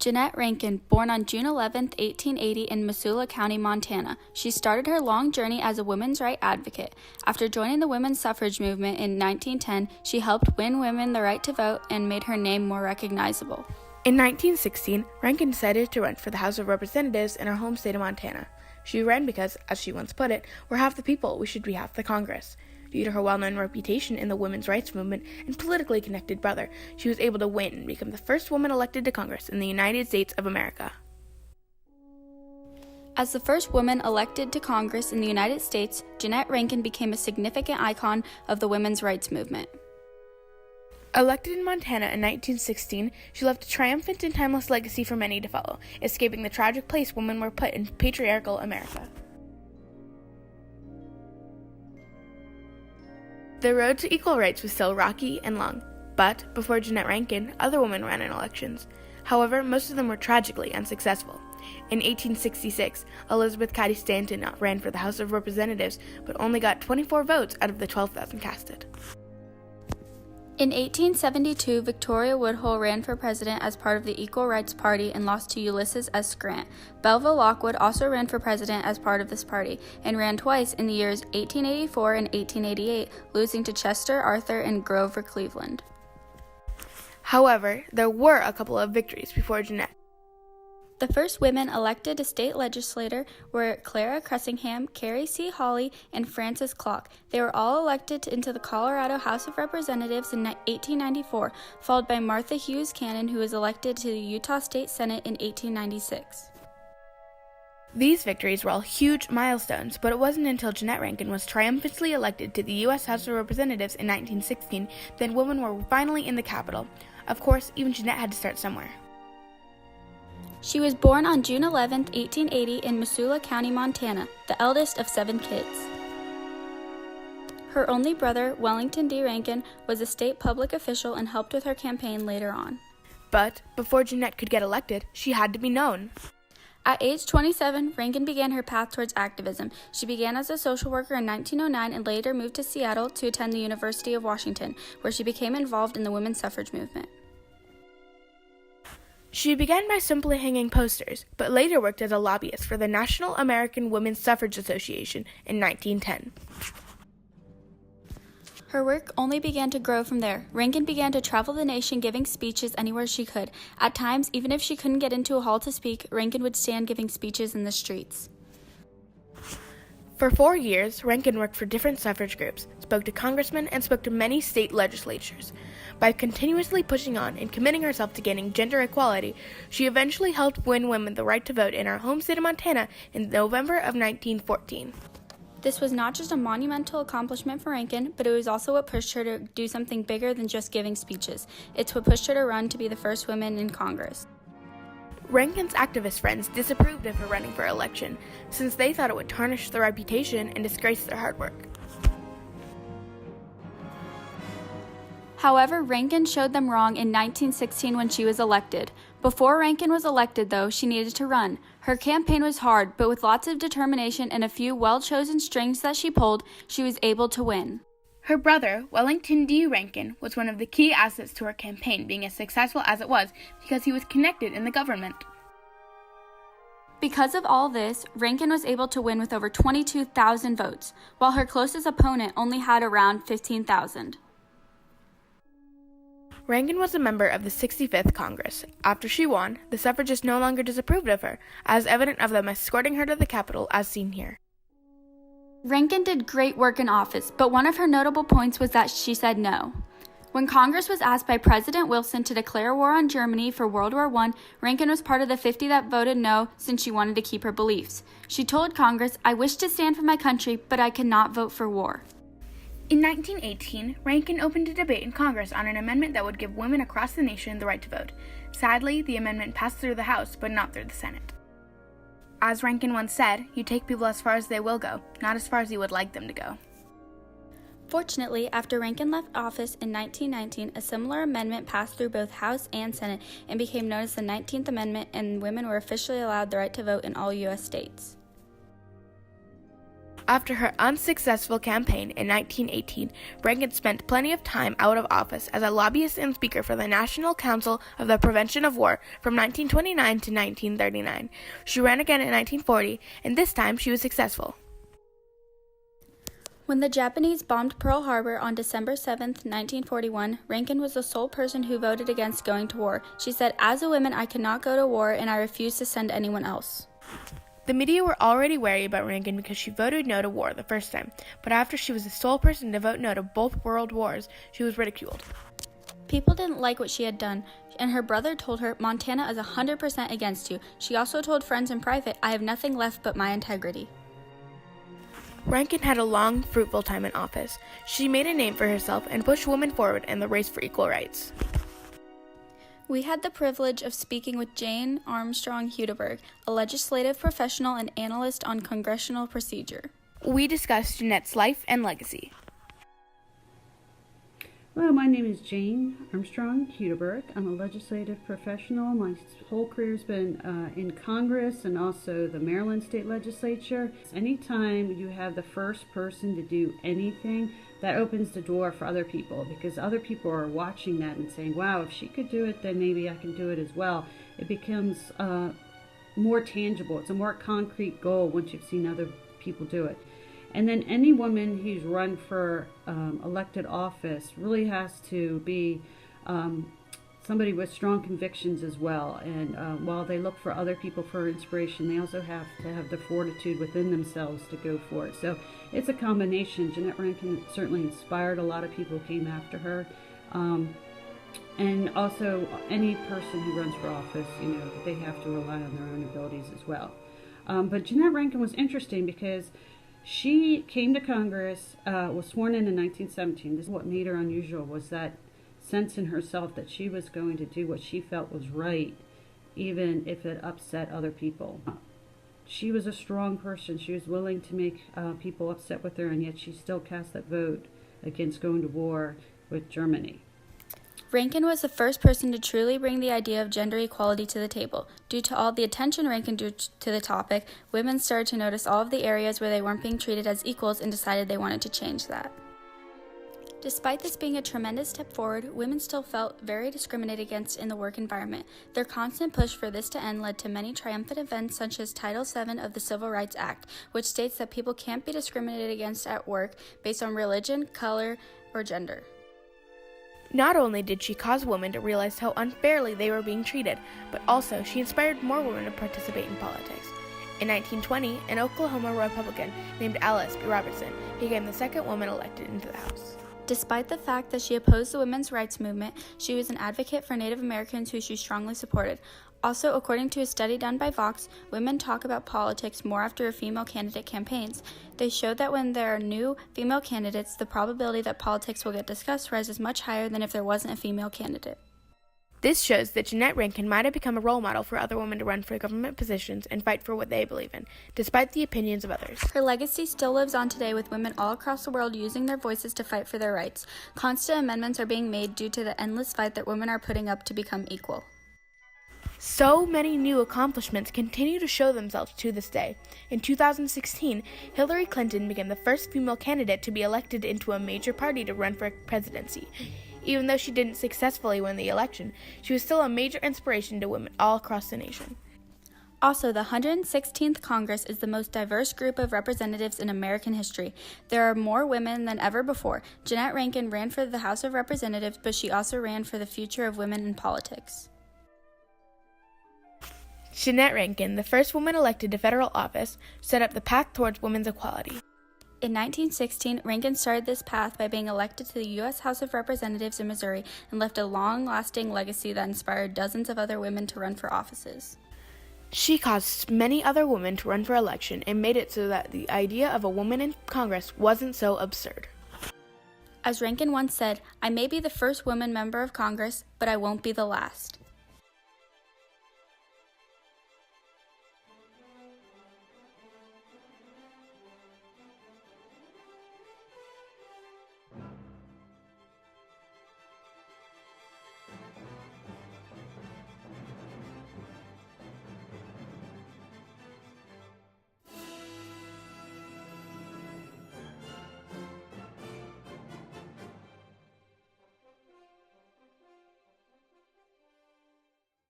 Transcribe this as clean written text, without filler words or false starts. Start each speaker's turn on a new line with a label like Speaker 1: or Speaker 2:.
Speaker 1: Jeannette Rankin, born on June 11, 1880 in Missoula County, Montana. She started her long journey as a women's rights advocate. After joining the women's suffrage movement in 1910, she helped win women the right to vote and made her name more recognizable.
Speaker 2: In 1916, Rankin decided to run for the House of Representatives in her home state of Montana. She ran because, as she once put it, "We're half the people, we should be half the Congress." Due to her well-known reputation in the women's rights movement and politically connected brother, she was able to win and become the first woman elected to Congress in the United States of America.
Speaker 1: As the first woman elected to Congress in the United States, Jeannette Rankin became a significant icon of the women's rights movement.
Speaker 2: Elected in Montana in 1916, she left a triumphant and timeless legacy for many to follow, escaping the tragic place women were put in patriarchal America. The road to equal rights was still rocky and long, but before Jeannette Rankin, other women ran in elections. However, most of them were tragically unsuccessful. In 1866, Elizabeth Cady Stanton ran for the House of Representatives, but only got 24 votes out of the 12,000 casted.
Speaker 1: In 1872, Victoria Woodhull ran for president as part of the Equal Rights Party and lost to Ulysses S. Grant. Belva Lockwood also ran for president as part of this party and ran twice in the years 1884 and 1888, losing to Chester Arthur and Grover Cleveland.
Speaker 2: However, there were a couple of victories before Jeannette.
Speaker 1: The first women elected to state legislature were Clara Cressingham, Carrie C. Hawley, and Frances Clock. They were all elected into the Colorado House of Representatives in 1894, followed by Martha Hughes Cannon, who was elected to the Utah State Senate in 1896.
Speaker 2: These victories were all huge milestones, but it wasn't until Jeannette Rankin was triumphantly elected to the U.S. House of Representatives in 1916 that women were finally in the Capitol. Of course, even Jeannette had to start somewhere.
Speaker 1: She was born on June 11, 1880 in Missoula County, Montana, the eldest of 7 kids. Her only brother, Wellington D. Rankin, was a state public official and helped with her campaign later on.
Speaker 2: But before Jeannette could get elected, she had to be known.
Speaker 1: At age 27, Rankin began her path towards activism. She began as a social worker in 1909 and later moved to Seattle to attend the University of Washington, where she became involved in the women's suffrage movement.
Speaker 2: She began by simply hanging posters, but later worked as a lobbyist for the National American Women's Suffrage Association in 1910.
Speaker 1: Her work only began to grow from there. Rankin began to travel the nation giving speeches anywhere she could. At times, even if she couldn't get into a hall to speak, Rankin would stand giving speeches in the streets.
Speaker 2: For 4 years, Rankin worked for different suffrage groups, spoke to congressmen, and spoke to many state legislatures. By continuously pushing on and committing herself to gaining gender equality, she eventually helped win women the right to vote in her home state of Montana in November of 1914.
Speaker 1: This was not just a monumental accomplishment for Rankin, but it was also what pushed her to do something bigger than just giving speeches. It's what pushed her to run to be the first woman in Congress.
Speaker 2: Rankin's activist friends disapproved of her running for election, since they thought it would tarnish their reputation and disgrace their hard work.
Speaker 1: However, Rankin showed them wrong in 1916 when she was elected. Before Rankin was elected, though, she needed to run. Her campaign was hard, but with lots of determination and a few well-chosen strings that she pulled, she was able to win.
Speaker 2: Her brother, Wellington D. Rankin, was one of the key assets to her campaign being as successful as it was because he was connected in the government.
Speaker 1: Because of all this, Rankin was able to win with over 22,000 votes, while her closest opponent only had around 15,000.
Speaker 2: Rankin was a member of the 65th Congress. After she won, the suffragists no longer disapproved of her, as evident of them escorting her to the Capitol as seen here.
Speaker 1: Rankin did great work in office, but one of her notable points was that she said no. When Congress was asked by President Wilson to declare war on Germany for World War I, Rankin was part of the 50 that voted no since she wanted to keep her beliefs. She told Congress, "I wish to stand for my country, but I cannot vote for war."
Speaker 2: In 1918, Rankin opened a debate in Congress on an amendment that would give women across the nation the right to vote. Sadly, the amendment passed through the House, but not through the Senate. As Rankin once said, "You take people as far as they will go, not as far as you would like them to go."
Speaker 1: Fortunately, after Rankin left office in 1919, a similar amendment passed through both House and Senate and became known as the 19th Amendment, and women were officially allowed the right to vote in all U.S. states.
Speaker 2: After her unsuccessful campaign in 1918, Rankin spent plenty of time out of office as a lobbyist and speaker for the National Council of the Prevention of War from 1929 to 1939. She ran again in 1940, and this time she was successful.
Speaker 1: When the Japanese bombed Pearl Harbor on December 7, 1941, Rankin was the sole person who voted against going to war. She said, "As a woman, I could not go to war, and I refuse to send anyone else."
Speaker 2: The media were already wary about Rankin because she voted no to war the first time, but after she was the sole person to vote no to both world wars, she was ridiculed.
Speaker 1: People didn't like what she had done, and her brother told her, "Montana is 100% against you." She also told friends in private, "I have nothing left but my integrity."
Speaker 2: Rankin had a long, fruitful time in office. She made a name for herself and pushed women forward in the race for equal rights.
Speaker 1: We had the privilege of speaking with Jane Armstrong Hudeberg, a legislative professional and analyst on congressional procedure.
Speaker 2: We discussed Jeannette's life and legacy.
Speaker 3: Hello, my name is Jane Armstrong Hudeberg. I'm a legislative professional. My whole career's been in Congress and also the Maryland State Legislature. Anytime you have the first person to do anything, that opens the door for other people, because other people are watching that and saying, wow, if she could do it, then maybe I can do it as well. It becomes more tangible. It's a more concrete goal once you've seen other people do it. And then any woman who's run for elected office really has to be somebody with strong convictions as well. And while they look for other people for inspiration, they also have to have the fortitude within themselves to go for it. So it's a combination. Jeannette Rankin certainly inspired a lot of people who came after her. And also any person who runs for office, they have to rely on their own abilities as well. But Jeannette Rankin was interesting because she came to Congress, was sworn in 1917. This is what made her unusual, was that sense in herself that she was going to do what she felt was right, even if it upset other people. She was a strong person. She was willing to make people upset with her, and yet she still cast that vote against going to war with Germany.
Speaker 1: Rankin was the first person to truly bring the idea of gender equality to the table. Due to all the attention Rankin drew to the topic, women started to notice all of the areas where they weren't being treated as equals and decided they wanted to change that. Despite this being a tremendous step forward, women still felt very discriminated against in the work environment. Their constant push for this to end led to many triumphant events such as Title VII of the Civil Rights Act, which states that people can't be discriminated against at work based on religion, color, or gender.
Speaker 2: Not only did she cause women to realize how unfairly they were being treated, but also she inspired more women to participate in politics. In 1920, an Oklahoma Republican named Alice B. Robertson became the second woman elected into the House.
Speaker 1: Despite the fact that she opposed the women's rights movement, she was an advocate for Native Americans who she strongly supported. Also, according to a study done by Vox, women talk about politics more after a female candidate campaigns. They showed that when there are new female candidates, the probability that politics will get discussed rises much higher than if there wasn't a female candidate.
Speaker 2: This shows that Jeannette Rankin might have become a role model for other women to run for government positions and fight for what they believe in, despite the opinions of others.
Speaker 1: Her legacy still lives on today with women all across the world using their voices to fight for their rights. Constant amendments are being made due to the endless fight that women are putting up to become equal.
Speaker 2: So many new accomplishments continue to show themselves to this day. In 2016, Hillary Clinton became the first female candidate to be elected into a major party to run for presidency. Even though she didn't successfully win the election, she was still a major inspiration to women all across the nation.
Speaker 1: Also, the 116th Congress is the most diverse group of representatives in American history. There are more women than ever before. Jeannette Rankin ran for the House of Representatives, but she also ran for the future of women in politics.
Speaker 2: Jeannette Rankin, the first woman elected to federal office, set up the path towards women's equality.
Speaker 1: In 1916, Rankin started this path by being elected to the U.S. House of Representatives in Missouri and left a long-lasting legacy that inspired dozens of other women to run for offices.
Speaker 2: She caused many other women to run for election and made it so that the idea of a woman in Congress wasn't so absurd.
Speaker 1: As Rankin once said, "I may be the first woman member of Congress, but I won't be the last."